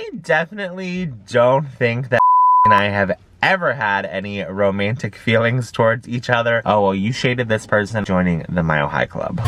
I definitely don't think that and I have ever had any romantic feelings towards each other. Oh, well, you shaded this person joining the Mile High Club.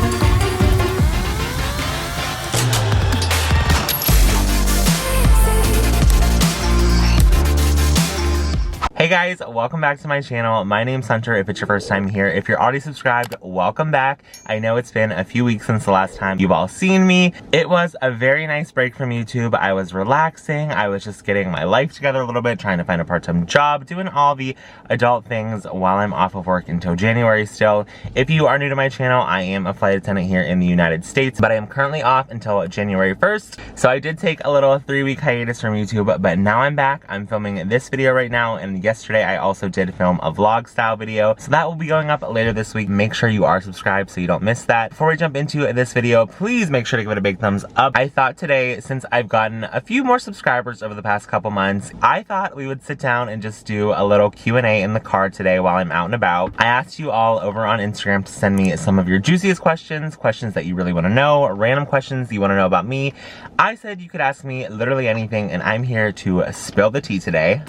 Hey guys, welcome back to my channel. My name's Hunter if it's your first time here. If you're already subscribed, welcome back. I know it's been a few weeks since the last time you've all seen me. It was a very nice break from YouTube. I was relaxing. I was just getting my life together a little bit, trying to find a part-time job, doing all the adult things while I'm off of work until January still. If you are new to my channel, I am a flight attendant here in the United States, but I am currently off until January 1st. So I did take a little 3-week hiatus from YouTube, but now I'm back. I'm filming this video right now, and yesterday I also did film a vlog style video, so that will be going up later this week. Make sure you are subscribed so you don't miss that. Before we jump into this video, please make sure to give it a big thumbs up. I thought today, since I've gotten a few more subscribers over the past couple months, I thought we would sit down and just do a little Q&A in the car today while I'm out and about. I asked you all over on Instagram to send me some of your juiciest questions that you really want to know, random questions you want to know about me. I said you could ask me literally anything, and I'm here to spill the tea today.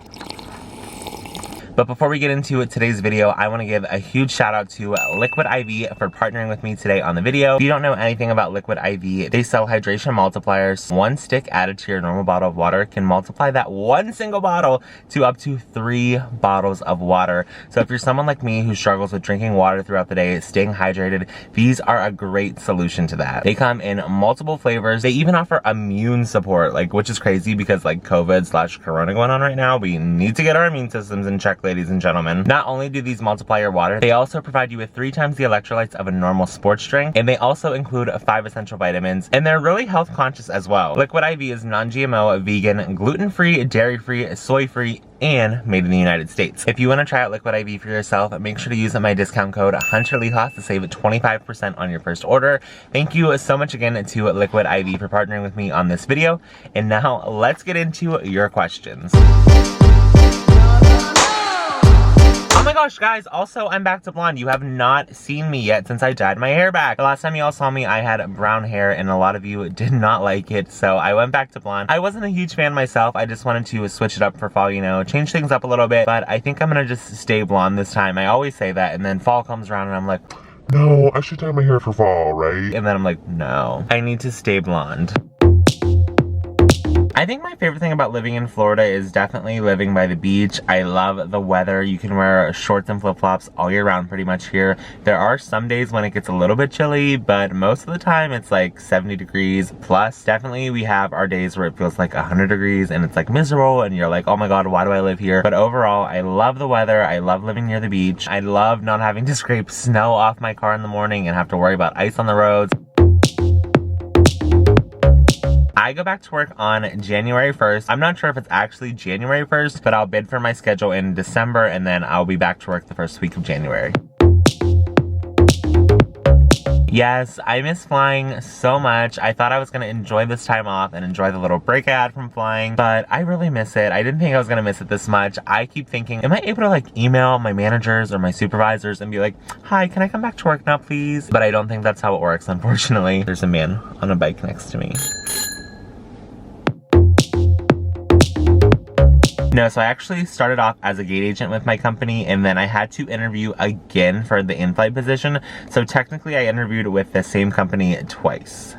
But before we get into today's video, I want to give a huge shout out to Liquid IV for partnering with me today on the video. If you don't know anything about Liquid IV, they sell hydration multipliers. One stick added to your normal bottle of water can multiply that one single bottle to up to 3 bottles of water. So if you're someone like me who struggles with drinking water throughout the day, staying hydrated, these are a great solution to that. They come in multiple flavors. They even offer immune support, which is crazy because COVID/Corona going on right now. We need to get our immune systems in check, ladies and gentlemen. Not only do these multiply your water, they also provide you with 3 times the electrolytes of a normal sports drink, and they also include 5 essential vitamins, and they're really health conscious as well. Liquid IV is non-GMO, vegan, gluten-free, dairy-free, soy-free, and made in the United States. If you want to try out Liquid IV for yourself, make sure to use my discount code HunterLihas to save 25% on your first order. Thank you so much again to Liquid IV for partnering with me on this video. And now let's get into your questions. Oh my gosh, guys, also I'm back to blonde. You have not seen me yet since I dyed my hair back. The last time you all saw me, I had brown hair and a lot of you did not like it, so I went back to blonde. I wasn't a huge fan myself. I just wanted to switch it up for fall, change things up a little bit, but I think I'm gonna just stay blonde this time. I always say that, and then fall comes around and I'm like, no, I should dye my hair for fall, right? And then I'm like, no, I need to stay blonde. I think my favorite thing about living in Florida is definitely living by the beach. I love the weather. You can wear shorts and flip-flops all year round pretty much here. There are some days when it gets a little bit chilly, but most of the time it's like 70 degrees plus. Definitely we have our days where it feels like 100 degrees and it's like miserable and you're like, oh my god, why do I live here? But overall, I love the weather. I love living near the beach. I love not having to scrape snow off my car in the morning and have to worry about ice on the roads. I go back to work on January 1st. I'm not sure if it's actually January 1st, but I'll bid for my schedule in December and then I'll be back to work the first week of January. Yes, I miss flying so much. I thought I was gonna enjoy this time off and enjoy the little break I had from flying, but I really miss it. I didn't think I was gonna miss it this much. I keep thinking, am I able to email my managers or my supervisors and be like, hi, can I come back to work now, please? But I don't think that's how it works, unfortunately. There's a man on a bike next to me. No, so I actually started off as a gate agent with my company, and then I had to interview again for the in-flight position. So technically I interviewed with the same company twice.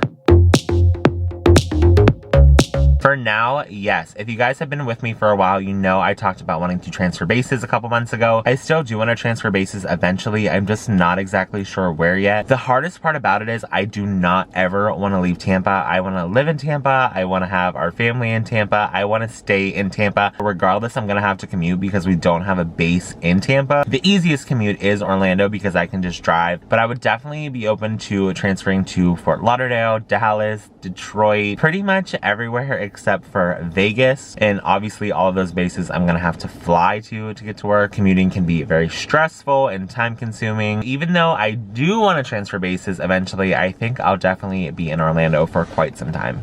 For now, yes. If you guys have been with me for a while, you know I talked about wanting to transfer bases a couple months ago. I still do want to transfer bases eventually. I'm just not exactly sure where yet. The hardest part about it is I do not ever want to leave Tampa. I want to live in Tampa. I want to have our family in Tampa. I want to stay in Tampa. Regardless, I'm going to have to commute because we don't have a base in Tampa. The easiest commute is Orlando because I can just drive, but I would definitely be open to transferring to Fort Lauderdale, Dallas, Detroit, pretty much everywhere except for Vegas. And obviously all of those bases I'm gonna have to fly to get to work. Commuting can be very stressful and time consuming. Even though I do want to transfer bases eventually, I think I'll definitely be in Orlando for quite some time.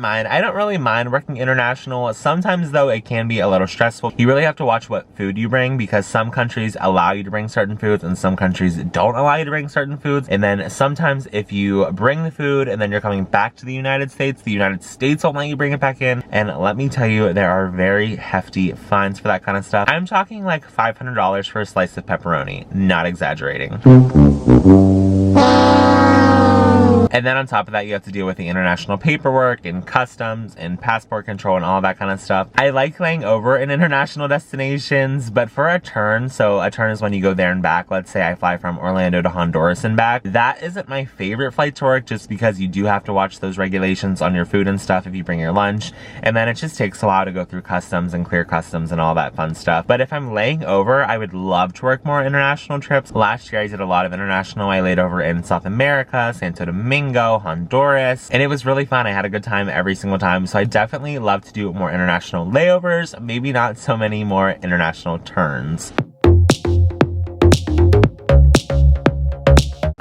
didn't mind. I don't really mind working international. Sometimes though it can be a little stressful. You really have to watch what food you bring because some countries allow you to bring certain foods and some countries don't allow you to bring certain foods. And then sometimes if you bring the food and then you're coming back to the United States won't let you bring it back in. And let me tell you, there are very hefty fines for that kind of stuff. I'm talking like $500 for a slice of pepperoni, not exaggerating. And then on top of that, you have to deal with the international paperwork and customs and passport control and all that kind of stuff. I like laying over in international destinations, but for a turn, so a turn is when you go there and back. Let's say I fly from Orlando to Honduras and back. That isn't my favorite flight to work just because you do have to watch those regulations on your food and stuff if you bring your lunch. And then it just takes a while to go through customs and clear customs and all that fun stuff. But if I'm laying over, I would love to work more international trips. Last year I did a lot of international. I laid over in South America, Santo Domingo, Honduras, and it was really fun. I had a good time every single time, so I definitely love to do more international layovers, maybe not so many more international turns.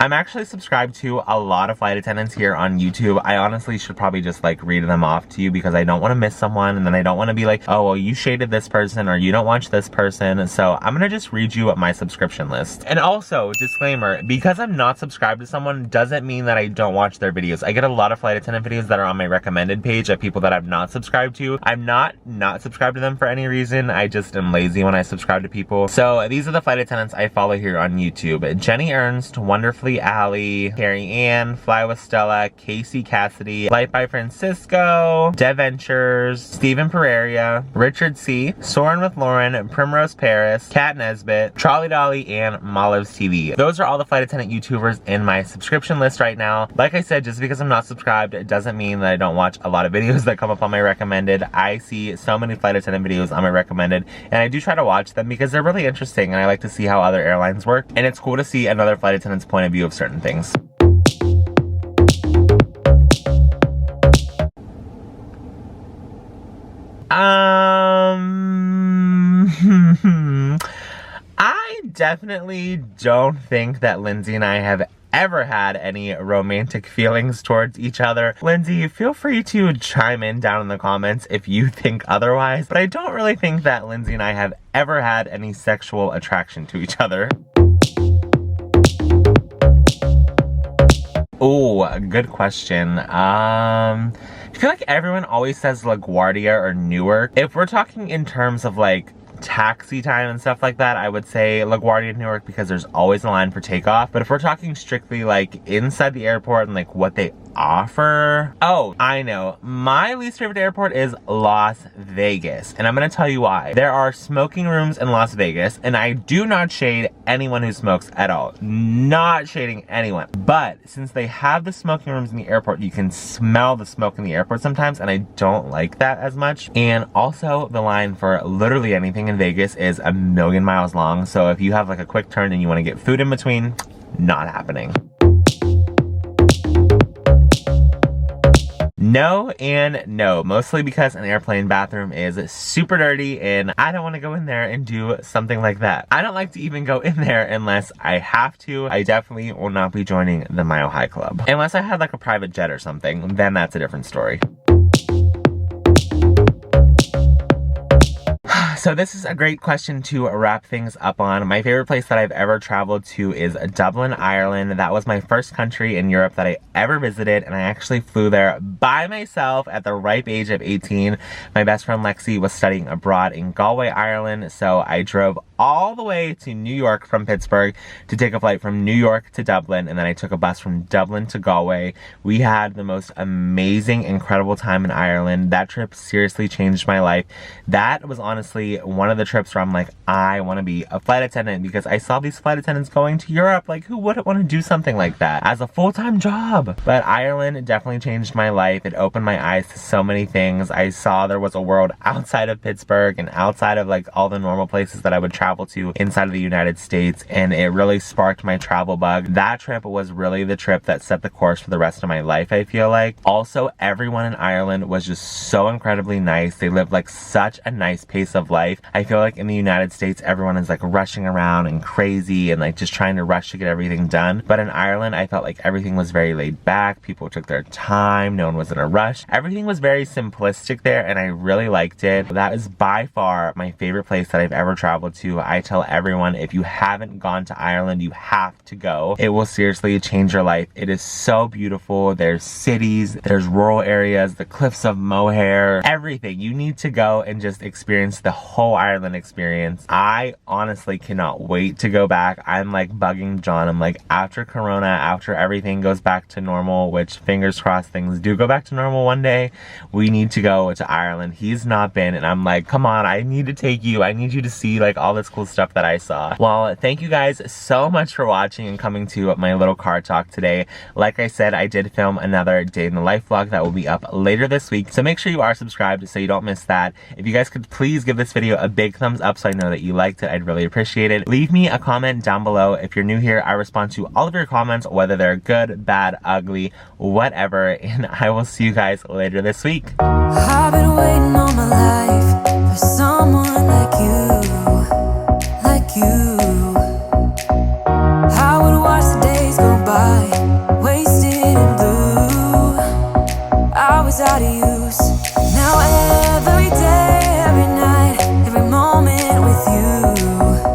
I'm actually subscribed to a lot of flight attendants here on YouTube. I honestly should probably just like read them off to you because I don't want to miss someone and then I don't want to be like, oh, well, you shaded this person or you don't watch this person. So I'm going to just read you my subscription list. And also, disclaimer, because I'm not subscribed to someone doesn't mean that I don't watch their videos. I get a lot of flight attendant videos that are on my recommended page of people that I'm not subscribed to. I'm not subscribed to them for any reason. I just am lazy when I subscribe to people. So these are the flight attendants I follow here on YouTube. Jenny Ernst, Wonderfully Allie, Carrie Ann, Fly with Stella, Casey Cassidy, Light by Francisco, Dev Ventures, Stephen Pereira, Richard C, Soren with Lauren, Primrose Paris, Kat Nesbitt, Trolley Dolly, and Moliv's TV. Those are all the flight attendant YouTubers in my subscription list right now. Like I said, just because I'm not subscribed, it doesn't mean that I don't watch a lot of videos that come up on my recommended. I see so many flight attendant videos on my recommended, and I do try to watch them because they're really interesting, and I like to see how other airlines work, and it's cool to see another flight attendant's point of view of certain things. I definitely don't think that Lindsay and I have ever had any romantic feelings towards each other. Lindsay, feel free to chime in down in the comments if you think otherwise, but I don't really think that Lindsay and I have ever had any sexual attraction to each other. Oh, good question. I feel like everyone always says LaGuardia or Newark. If we're talking in terms of like taxi time and stuff like that, I would say LaGuardia, Newark, because there's always a line for takeoff. But if we're talking strictly like inside the airport and like what they offer, oh, I know. My least favorite airport is Las Vegas, and I'm gonna tell you why. There are smoking rooms in Las Vegas, and I do not shade anyone who smokes at all. Not shading anyone. But since they have the smoking rooms in the airport, you can smell the smoke in the airport sometimes, and I don't like that as much. And also, the line for literally anything in Vegas is a million miles long, so if you have like a quick turn and you want to get food in between, not happening. No and no, mostly because an airplane bathroom is super dirty and I don't want to go in there and do something like that. I don't like to even go in there unless I have to. I definitely will not be joining the Mile High Club. Unless I had like a private jet or something, then that's a different story. So this is a great question to wrap things up on. My favorite place that I've ever traveled to is Dublin, Ireland. That was my first country in Europe that I ever visited, and I actually flew there by myself at the ripe age of 18. My best friend Lexi was studying abroad in Galway, Ireland, so I drove all the way to New York from Pittsburgh to take a flight from New York to Dublin, and then I took a bus from Dublin to Galway. We had the most amazing, incredible time in Ireland. That trip seriously changed my life. That was honestly one of the trips where I'm like, I want to be a flight attendant, because I saw these flight attendants going to Europe. Like, who wouldn't want to do something like that as a full-time job? But Ireland definitely changed my life. It opened my eyes to so many things. I saw there was a world outside of Pittsburgh and outside of like all the normal places that I would travel to inside of the United States, and it really sparked my travel bug. That trip was really the trip that set the course for the rest of my life, I feel like. Also, everyone in Ireland was just so incredibly nice. They lived like such a nice pace of life. life. I feel like in the United States, everyone is like rushing around and crazy and like just trying to rush to get everything done. But in Ireland, I felt like everything was very laid back. People took their time. No one was in a rush. Everything was very simplistic there, and I really liked it. That is by far my favorite place that I've ever traveled to. I tell everyone, if you haven't gone to Ireland, you have to go. It will seriously change your life. It is so beautiful. There's cities, there's rural areas, the cliffs of Moher, everything. You need to go and just experience the whole Ireland experience. I honestly cannot wait to go back. I'm like bugging John. I'm like, after Corona, after everything goes back to normal, which fingers crossed things do go back to normal one day, we need to go to Ireland. He's not been, and I'm like, come on, I need to take you. I need you to see like all this cool stuff that I saw. Well, thank you guys so much for watching and coming to my little car talk today. Like I said, I did film another day in the life vlog that will be up later this week, so make sure you are subscribed so you don't miss that. If you guys could please give this video a big thumbs up so I know that you liked it, I'd really appreciate it. Leave me a comment down below. If you're new here, I respond to all of your comments, whether they're good, bad, ugly, whatever, and I will see you guys later this week. I've been waiting all my life for someone like you, like you. I would watch the days go by, wasted in blue. I was out of use, now